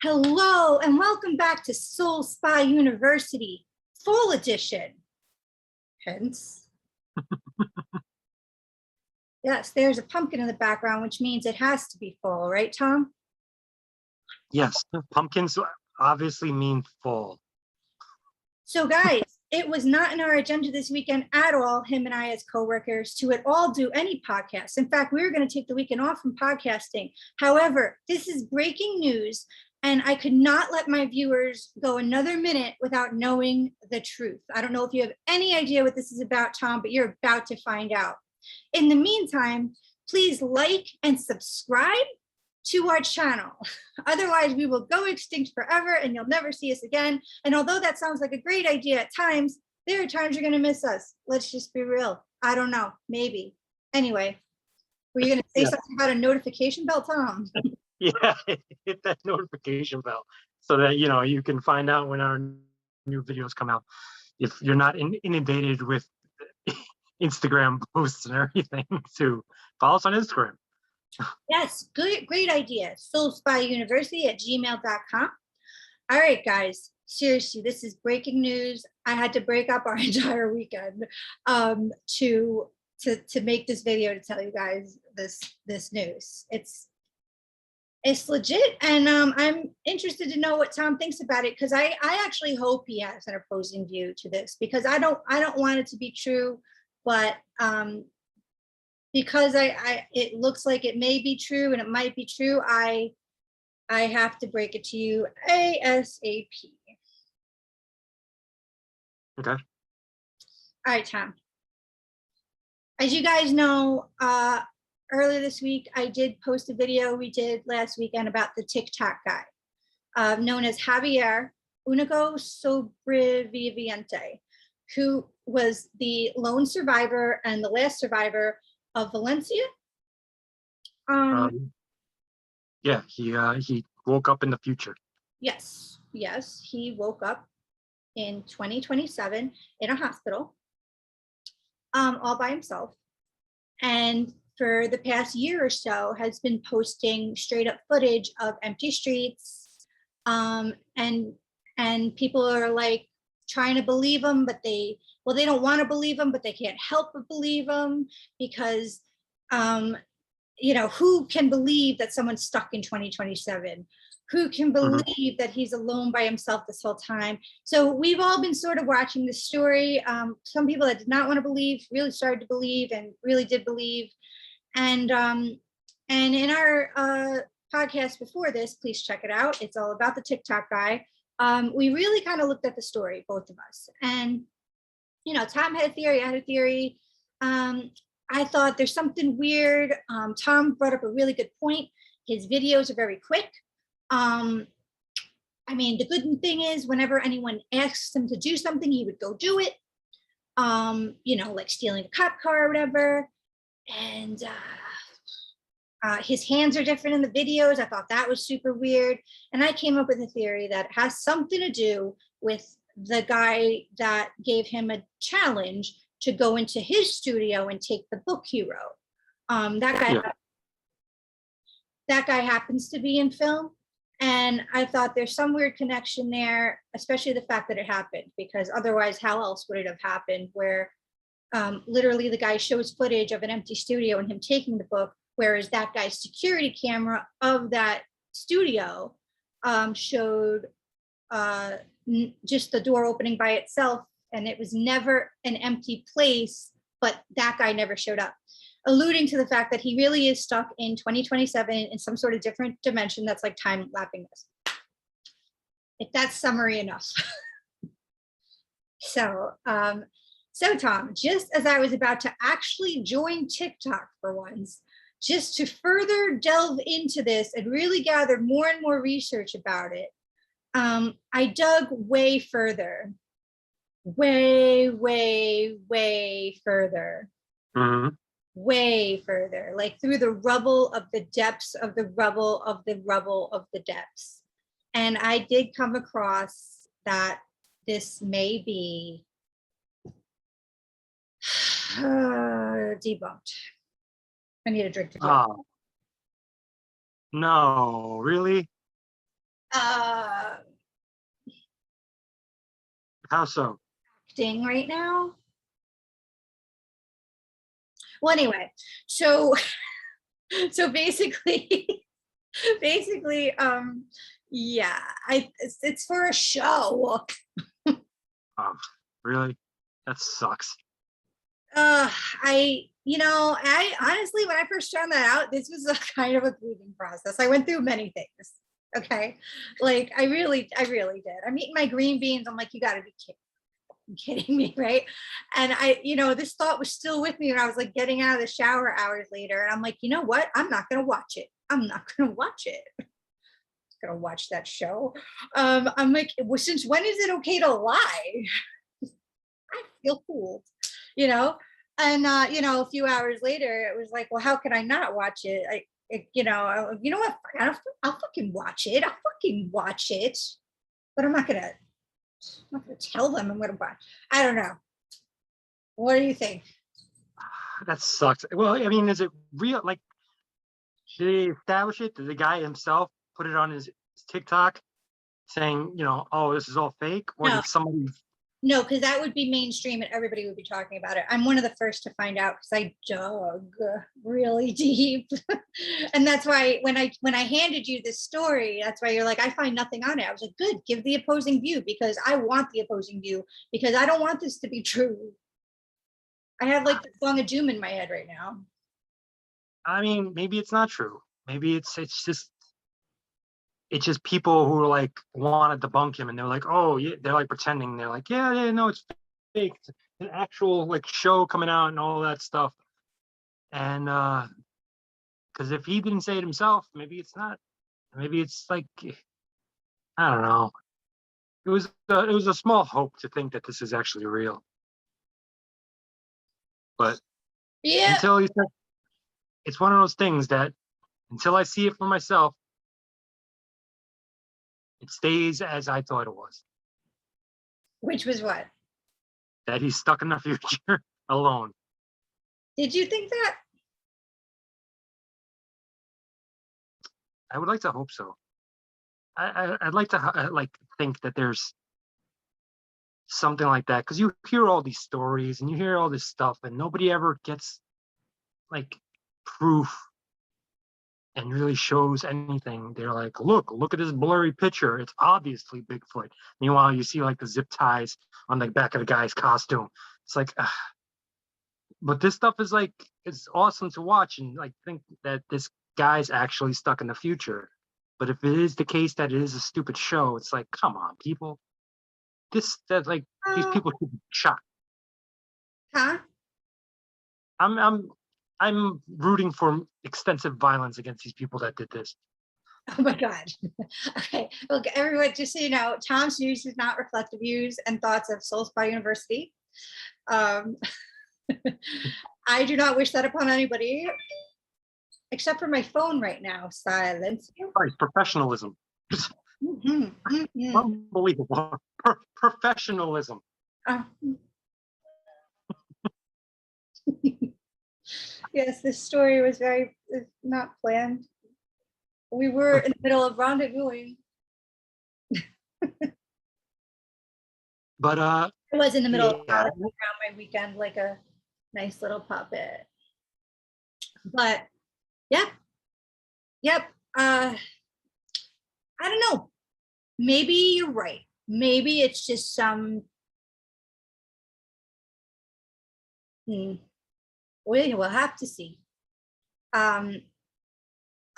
Hello and welcome back to Soul Spy University, Fall Edition. Hence, yes, there's a pumpkin in the background, which means it has to be fall, right, Tom? Yes, pumpkins obviously mean fall. So guys, it was not in our agenda this weekend at all, him and I as coworkers, to at all do any podcasts. In fact, we were going to take the weekend off from podcasting. However, this is breaking news, and I could not let my viewers go another minute without knowing the truth. I don't know if you have any idea what this is about, Tom, but you're about to find out. In the meantime, please like and subscribe to our channel. Otherwise, we will go extinct forever and you'll never see us again. And although that sounds like a great idea at times, there are times you're going to miss us. Let's just be real. I don't know. Maybe. Anyway, were you going to say something about a notification bell, Tom? Yeah, hit that notification bell so that you can find out when our new videos come out. If you're not inundated with Instagram posts and everything, to follow us on Instagram. Yes, good, great idea. soulspyuniversity@gmail.com. All right, guys. Seriously, this is breaking news. I had to break up our entire weekend to make this video to tell you guys this news. It's legit, and I'm interested to know what Tom thinks about it, because I actually hope he has an opposing view to this, because I don't want it to be true, but because it looks like it may be true and it might be true, I have to break it to you ASAP. Okay. All right, Tom. As you guys know, earlier this week, I did post a video we did last weekend about the TikTok guy, known as Javier Único Sobreviviente, who was the lone survivor and the last survivor of Valencia. Yeah, he woke up in the future. Yes, he woke up in 2027 in a hospital, all by himself, and for the past year or so has been posting straight up footage of empty streets, and people are like trying to believe him, but they don't want to believe him, but they can't help but believe him, because who can believe that someone's stuck in 2027? Who can believe that he's alone by himself this whole time? So we've all been sort of watching this story. Some people that did not want to believe really started to believe and really did believe. And in our podcast before this, please check it out. It's all about the TikTok guy. We really kind of looked at the story, both of us. And, Tom had a theory, I had a theory. I thought there's something weird. Tom brought up a really good point. His videos are very quick. I mean, the good thing is whenever anyone asks him to do something, he would go do it. Like stealing a cop car or whatever. And his hands are different in the videos. I thought that was super weird. And I came up with a theory that has something to do with the guy that gave him a challenge to go into his studio and take the book he wrote. That guy happens to be in film. And I thought there's some weird connection there, especially the fact that it happened, because otherwise, how else would it have happened, where literally the guy shows footage of an empty studio and him taking the book, whereas that guy's security camera of that studio showed just the door opening by itself, and it was never an empty place, but that guy never showed up, alluding to the fact that he really is stuck in 2027 in some sort of different dimension that's like time lapping this. If that's summary enough. So Tom, just as I was about to actually join TikTok for once, just to further delve into this and really gather more and more research about it, I dug way further. Way further. Way further, like through the rubble of the depths of the rubble of the rubble of the depths. And I did come across that this may be debunked. I need a drink to drink. Oh, no, really? uh How so? acting right now. Well, anyway, so so basically basically yeah, it's for a show. Really? That sucks. uh I honestly, when I first found that out, this was a kind of a grieving process. I went through many things. Okay, like I really did. I'm eating my green beans, I'm like, you got to be kidding me, right? And this thought was still with me when I was like getting out of the shower hours later, and I'm like, you know what, I'm not gonna watch it. I'm not gonna watch it. Gonna watch that show. I'm like, well, since when is it okay to lie? I feel fooled, you know. And a few hours later, it was like, well, how can I not watch it? You know what? I'll fucking watch it. I'll fucking watch it. But I'm not gonna tell them I'm gonna watch. I don't know. What do you think? That sucks. Well, I mean, is it real? Like, did they establish it? Did the guy himself put it on his TikTok saying, oh, this is all fake? Or No, did somebody? no, because that would be mainstream and everybody would be talking about it. I'm one of the first to find out because I dug really deep. And that's why when I handed you this story, that's why you're like, I find nothing on it. I was like, good, give the opposing view, because I want the opposing view, because I don't want this to be true. I have like the song of doom in my head right now. I mean, maybe it's not true. Maybe it's just people who like want to debunk him, and they're like, oh yeah, they're like pretending. They're like, yeah, no, it's fake. It's an actual like show coming out and all that stuff. And because if he didn't say it himself, maybe it's not. Maybe it's like, I don't know. It was a small hope to think that this is actually real. But Yeah, until he said, it's one of those things that until I see it for myself, it stays as I thought it was. which was what? That he's stuck in the future alone. Did you think that? I would like to hope so. I'd like to like think that there's something like that, because you hear all these stories and you hear all this stuff, and nobody ever gets like proof and really shows anything. They're like, look at this blurry picture. It's obviously Bigfoot. Meanwhile, you see like the zip ties on the back of the guy's costume. It's like, but this stuff is like, it's awesome to watch and like think that this guy's actually stuck in the future. But if it is the case that it is a stupid show, it's like, come on, people. That like these Oh, people should be shot. huh? I'm I'm I'm rooting for extensive violence against these people that did this. Oh my God. Okay. Look, everyone, just so you know, Tom's views does not reflect the views and thoughts of Soul Spa University. Um, I do not wish that upon anybody, except for my phone right now. Silence. Christ, professionalism. Mhm, mhm. Unbelievable. Professionalism. Uh, yes, this story was very not planned. We were in the middle of rendezvousing. But I was in the middle of yeah, around my weekend like a nice little puppet. But yep, yep. I don't know. Maybe you're right. Maybe it's just some. We'll have to see. Um,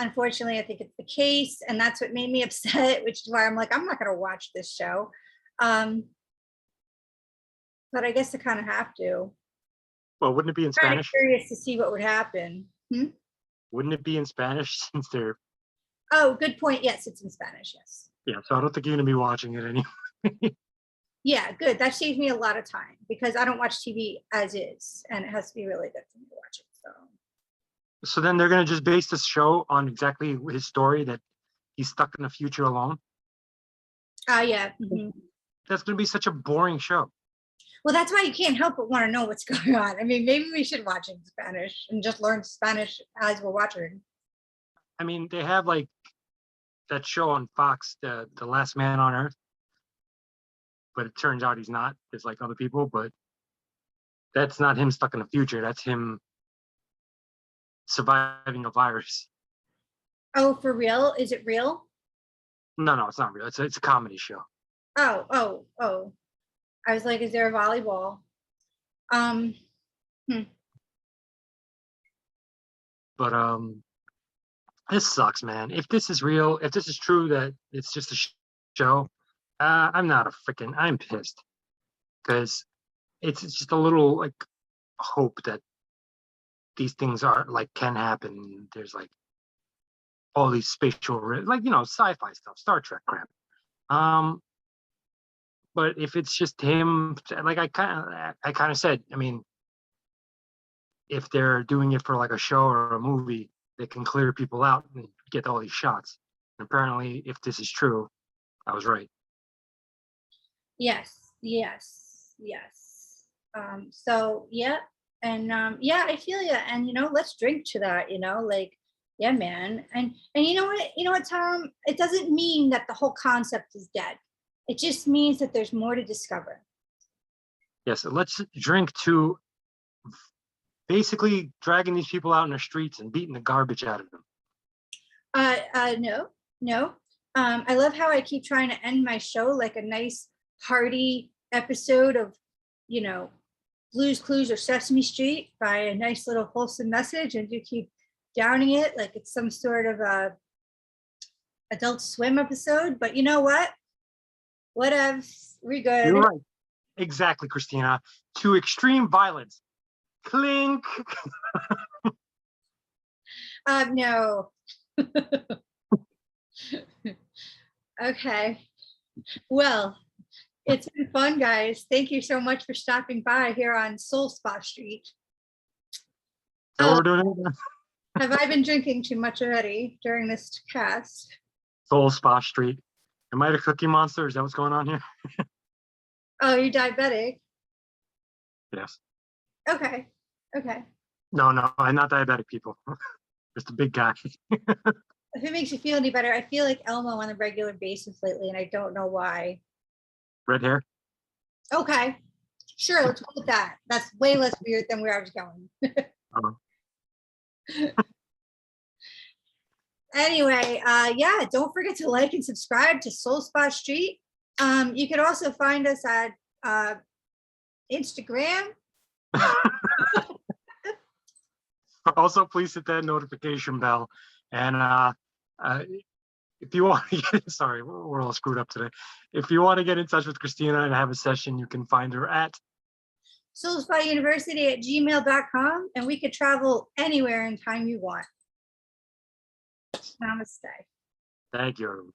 Unfortunately, I think it's the case, and that's what made me upset, which is why I'm like, I'm not going to watch this show. Um, but I guess I kind of have to. well, wouldn't it be in Kind of Spanish? curious to see what would happen. Wouldn't it be in Spanish since they're Oh, good point. Yes, it's in Spanish. Yes. yeah, so I don't think you're gonna be watching it anyway. Yeah, good. That saves me a lot of time because I don't watch TV as is, and it has to be really good for me to watch it. So, So then they're gonna just base this show on exactly his story that he's stuck in the future alone. yeah. Mhm. That's gonna be such a boring show. Well, that's why you can't help but want to know what's going on. I mean, maybe we should watch it in Spanish and just learn Spanish as we're watching. I mean, they have like that show on Fox, the Last Man on Earth, but it turns out he's not. It's like other people, but that's not him stuck in the future. That's him surviving a virus. Oh, for real? Is it real? No, it's not real. It's a comedy show. Oh. I was like, is there a volleyball? Hmm. But this sucks, man. If this is real, if this is true that it's just a show, I'm pissed because it's just a little like hope that these things are like can happen. There's like all these like sci-fi stuff, Star Trek crap. But if it's just him, like I kind of said, I mean, if they're doing it for like a show or a movie, they can clear people out and get all these shots. And apparently, if this is true, I was right. Yes. So yeah, and yeah, I feel you. And let's drink to that. Like, yeah, man. And you know what? Tom? It doesn't mean that the whole concept is dead. It just means that there's more to discover. Yes, let's drink to basically dragging these people out in the streets and beating the garbage out of them. No. I love how I keep trying to end my show like a nice hearty episode of, Blue's Clues or Sesame Street by a nice little wholesome message, and you keep downing it like it's some sort of a Adult Swim episode. But you know what? Whatever, we're good. You're right. Exactly, Christina. To extreme violence. Clink. No. Okay. Well, it's been fun, guys. Thank you so much for stopping by here on Soul Spa Street. So we're doing it. Have I been drinking too much already during this cast? Soul Spa Street. Am I the Cookie Monster? Is that what's going on here? Oh, you're diabetic? Yes. Okay. No, I'm not diabetic, people. Just a big guy. If it makes you feel any better, I feel like Elmo on a regular basis lately, and I don't know why. Red hair? Okay. Sure, let's go with that. That's way less weird than where I was going. Anyway, yeah, don't forget to like and subscribe to Soul Spa Street. You can also find us at Instagram. Also, please hit that notification bell. And if you want to get, sorry, we're all screwed up today. If you want to get in touch with Christina and have a session, you can find her at soulspauniversity@gmail.com, and we could travel anywhere in time you want. Namaste. Thank you.